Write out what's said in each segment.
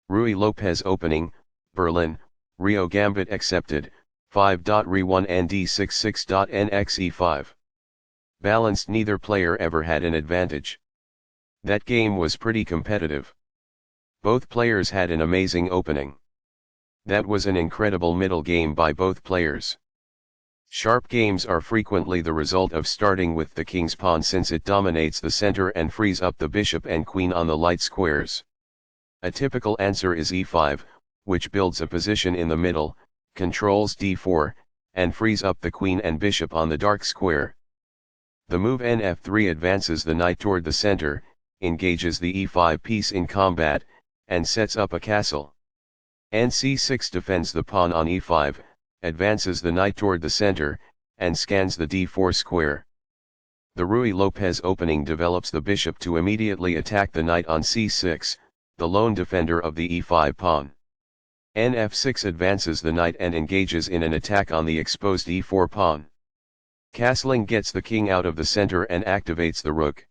Ruy Lopez opening, Berlin, Rio Gambit accepted, 5.Re1 Nd6 6.Nxe5. Balanced, neither player ever had an advantage. That game was pretty competitive. Both players had an amazing opening. That was an incredible middle game by both players. Sharp games are frequently the result of starting with the king's pawn, since it dominates the center and frees up the bishop and queen on the light squares. A typical answer is e5, which builds a position in the middle, controls d4, and frees up the queen and bishop on the dark square. The move nf3 advances the knight toward the center, engages the e5 piece in combat, and sets up a castle. nc6 defends the pawn on e5, advances the knight toward the center, and scans the d4 square. The Ruy Lopez opening develops the bishop to immediately attack the knight on c6, the lone defender of the e5 pawn. nf6 advances the knight and engages in an attack on the exposed e4 pawn. Castling gets the king out of the center and activates the rook.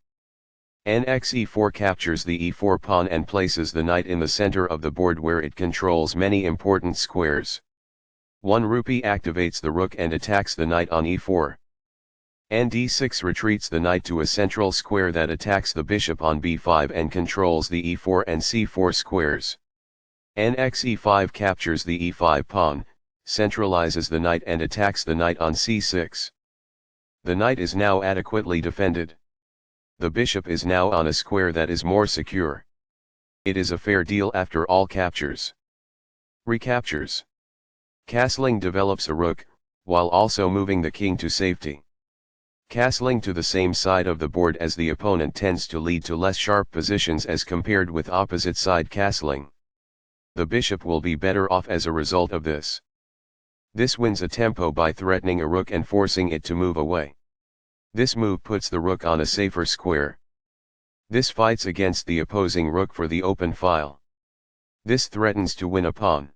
nxe4 captures the e4 pawn and places the knight in the center of the board, where it controls many important squares. 1 rupee activates the rook and attacks the knight on e4. nd6 retreats the knight to a central square that attacks the bishop on b5 and controls the e4 and c4 squares. nxe5 captures the e5 pawn, centralizes the knight and attacks the knight on c6. The knight is now adequately defended. The bishop is now on a square that is more secure. It is a fair deal after all captures. Recaptures. Castling develops a rook, while also moving the king to safety. Castling to the same side of the board as the opponent tends to lead to less sharp positions as compared with opposite side castling. The bishop will be better off as a result of this. This wins a tempo by threatening a rook and forcing it to move away. This move puts the rook on a safer square. This fights against the opposing rook for the open file. This threatens to win a pawn.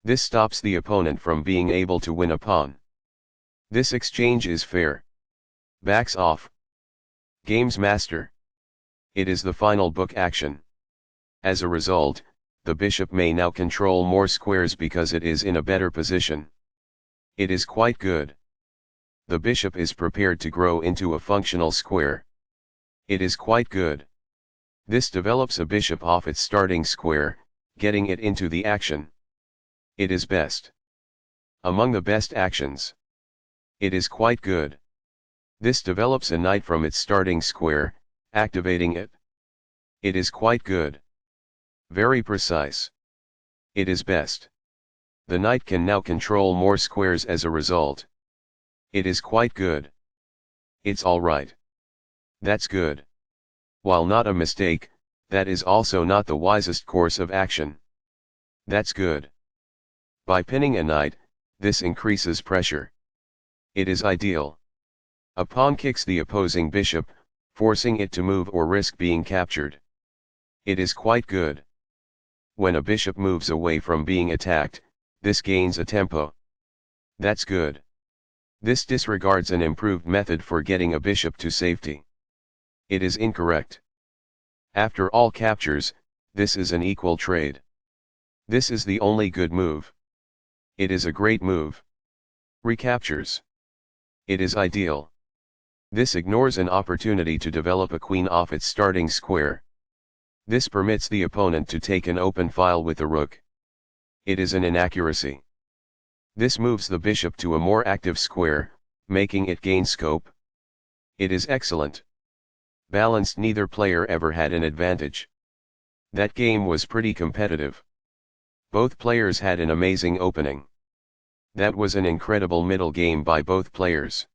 This stops the opponent from being able to win a pawn. This exchange is fair. Backs off. Game's master. It is the final book action. As a result, the bishop may now control more squares because it is in a better position. It is quite good. The bishop is prepared to grow into a functional square. It is quite good. This develops a bishop off its starting square, getting it into the action. It is best. Among the best actions. It is quite good. This develops a knight from its starting square, activating it. It is quite good. Very precise. It is best. The knight can now control more squares as a result. It is quite good. It's alright. That's good. While not a mistake, that is also not the wisest course of action. That's good. By pinning a knight, this increases pressure. It is ideal. A pawn kicks the opposing bishop, forcing it to move or risk being captured. It is quite good. When a bishop moves away from being attacked, this gains a tempo. That's good. This disregards an improved method for getting a bishop to safety. It is incorrect. After all captures, this is an equal trade. This is the only good move. It is a great move. Recaptures. It is ideal. This ignores an opportunity to develop a queen off its starting square. This permits the opponent to take an open file with a rook. It is an inaccuracy. This moves the bishop to a more active square, making it gain scope. It is excellent. Balanced, neither player ever had an advantage. That game was pretty competitive. Both players had an amazing opening. That was an incredible middle game by both players.